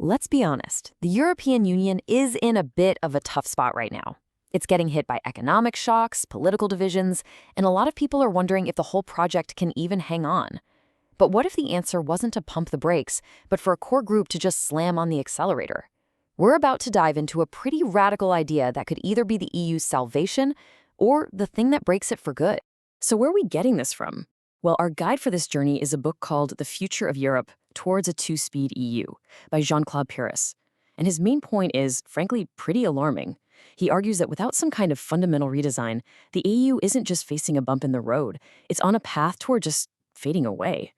Let's be honest, the European Union is in a bit of a tough spot right now. It's getting hit by economic shocks, political divisions, and a lot of people are wondering if the whole project can even hang on. But what if the answer wasn't to pump the brakes, but for a core group to just slam on the accelerator? We're about to dive into a pretty radical idea that could either be the EU's salvation or the thing that breaks it for good. So where are we getting this from? Well, our guide for this journey is a book called The Future of Europe Towards a Two-Speed EU by Jean-Claude Pires. And his main point is, frankly, pretty alarming. He argues that without some kind of fundamental redesign, the EU isn't just facing a bump in the road, it's on a path toward just fading away.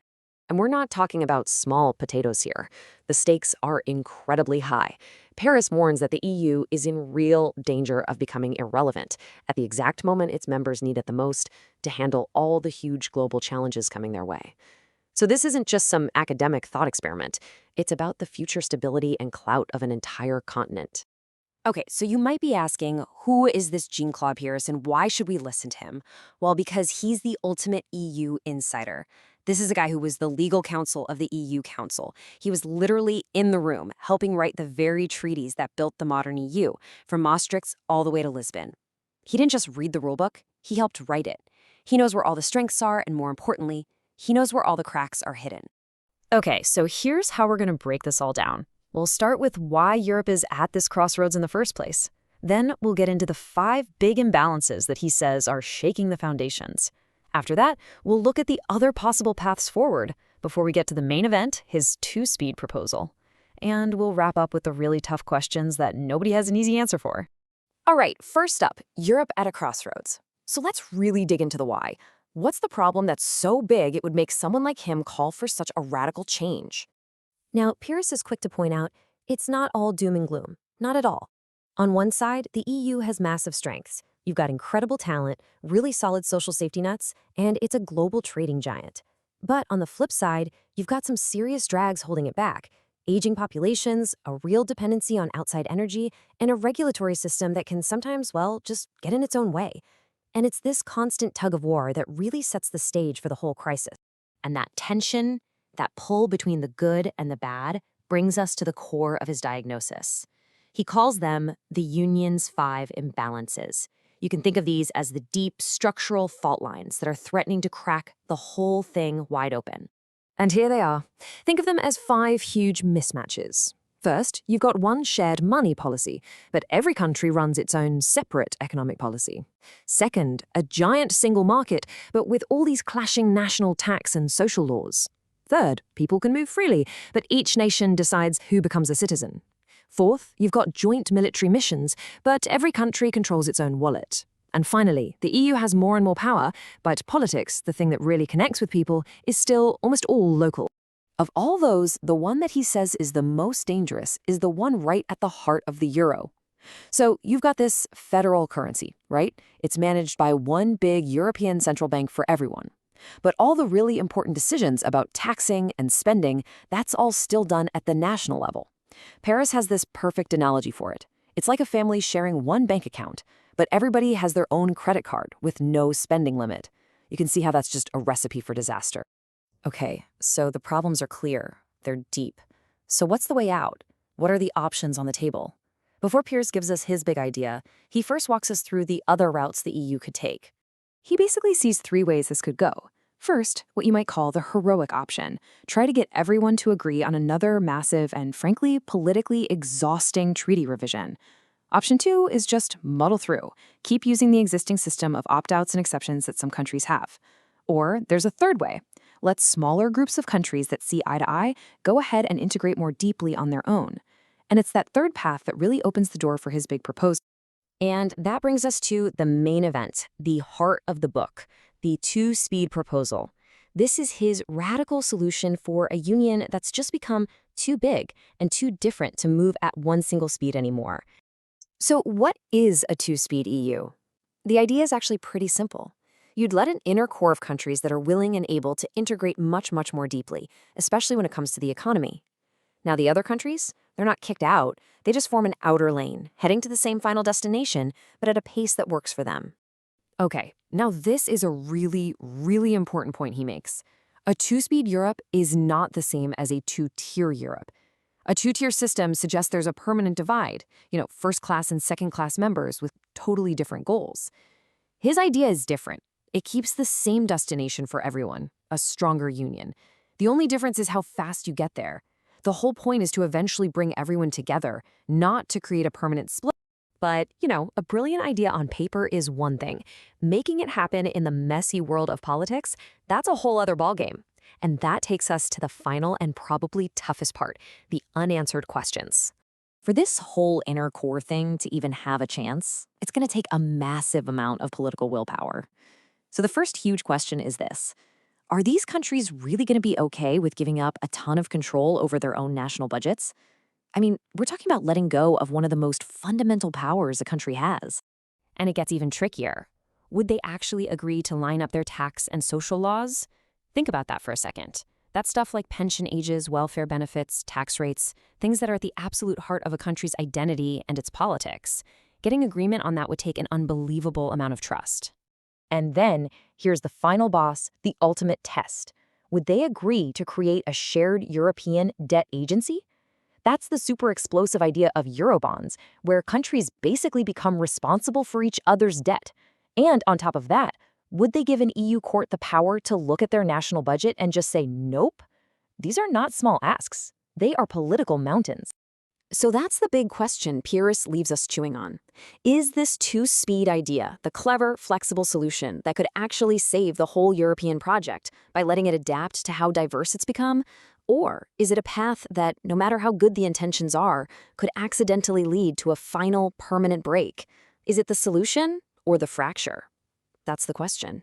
And we're not talking about small potatoes here. The stakes are incredibly high. Paris warns that the EU is in real danger of becoming irrelevant at the exact moment its members need it the most to handle all the huge global challenges coming their way. So this isn't just some academic thought experiment. It's about the future stability and clout of an entire continent. Okay, so you might be asking, who is this Jean-Claude Pires and why should we listen to him? Well, because he's the ultimate EU insider. This is a guy who was the legal counsel of the EU Council. He was literally in the room, helping write the very treaties that built the modern EU, from Maastricht all the way to Lisbon. He didn't just read the rulebook, he helped write it. He knows where all the strengths are, and more importantly, he knows where all the cracks are hidden. Okay, so here's how we're going to break this all down. We'll start with why Europe is at this crossroads in the first place. Then we'll get into the 5 big imbalances that he says are shaking the foundations. After that, we'll look at the other possible paths forward before we get to the main event, his two-speed proposal. And we'll wrap up with the really tough questions that nobody has an easy answer for. All right, first up, Europe at a crossroads. So let's really dig into the why. What's the problem that's so big it would make someone like him call for such a radical change? Now, Pires is quick to point out, it's not all doom and gloom. Not at all. On one side, the EU has massive strengths. You've got incredible talent, really solid social safety nets, and it's a global trading giant. But on the flip side, you've got some serious drags holding it back. Aging populations, a real dependency on outside energy, and a regulatory system that can sometimes, well, just get in its own way. And it's this constant tug of war that really sets the stage for the whole crisis. And that tension, that pull between the good and the bad, brings us to the core of his diagnosis. He calls them the Union's 5 imbalances. You can think of these as the deep structural fault lines that are threatening to crack the whole thing wide open. And here they are. Think of them as 5 huge mismatches. First, you've got one shared money policy, but every country runs its own separate economic policy. Second, a giant single market, but with all these clashing national tax and social laws. Third, people can move freely, but each nation decides who becomes a citizen. Fourth, you've got joint military missions, but every country controls its own wallet. And finally, the EU has more and more power, but politics, the thing that really connects with people, is still almost all local. Of all those, the one that he says is the most dangerous is the one right at the heart of the euro. So you've got this federal currency, right? It's managed by one big European central bank for everyone. But all the really important decisions about taxing and spending, that's all still done at the national level. Paris has this perfect analogy for it. It's like a family sharing one bank account, but everybody has their own credit card with no spending limit. You can see how that's just a recipe for disaster. Okay, so the problems are clear. They're deep. So what's the way out? What are the options on the table? Before Pires gives us his big idea, he first walks us through the other routes the EU could take. He basically sees 3 ways this could go. First, what you might call the heroic option. Try to get everyone to agree on another massive and, frankly, politically exhausting treaty revision. Option 2 is just muddle through. Keep using the existing system of opt-outs and exceptions that some countries have. Or there's a third way. Let smaller groups of countries that see eye to eye go ahead and integrate more deeply on their own. And it's that third path that really opens the door for his big proposal. And that brings us to the main event, the heart of the book, the two-speed proposal. This is his radical solution for a union that's just become too big and too different to move at one single speed anymore. So what is a two-speed EU? The idea is actually pretty simple. You'd let an inner core of countries that are willing and able to integrate much, much more deeply, especially when it comes to the economy. Now, the other countries, they're not kicked out. They just form an outer lane, heading to the same final destination, but at a pace that works for them. Okay, now this is a really, really important point he makes. A two-speed Europe is not the same as a two-tier Europe. A two-tier system suggests there's a permanent divide, first-class and second-class members with totally different goals. His idea is different. It keeps the same destination for everyone, a stronger union. The only difference is how fast you get there. The whole point is to eventually bring everyone together, not to create a permanent split. But, a brilliant idea on paper is one thing. Making it happen in the messy world of politics, that's a whole other ballgame. And that takes us to the final and probably toughest part, the unanswered questions. For this whole inner core thing to even have a chance, it's going to take a massive amount of political willpower. So the first huge question is this. Are these countries really going to be okay with giving up a ton of control over their own national budgets? I mean, we're talking about letting go of one of the most fundamental powers a country has. And it gets even trickier. Would they actually agree to line up their tax and social laws? Think about that for a second. That's stuff like pension ages, welfare benefits, tax rates, things that are at the absolute heart of a country's identity and its politics. Getting agreement on that would take an unbelievable amount of trust. And then, here's the final boss, the ultimate test. Would they agree to create a shared European debt agency? That's the super explosive idea of Eurobonds, where countries basically become responsible for each other's debt. And on top of that, would they give an EU court the power to look at their national budget and just say, nope? These are not small asks. They are political mountains. So that's the big question Pyrrhus leaves us chewing on. Is this two-speed idea the clever, flexible solution that could actually save the whole European project by letting it adapt to how diverse it's become? Or is it a path that, no matter how good the intentions are, could accidentally lead to a final, permanent break? Is it the solution or the fracture? That's the question.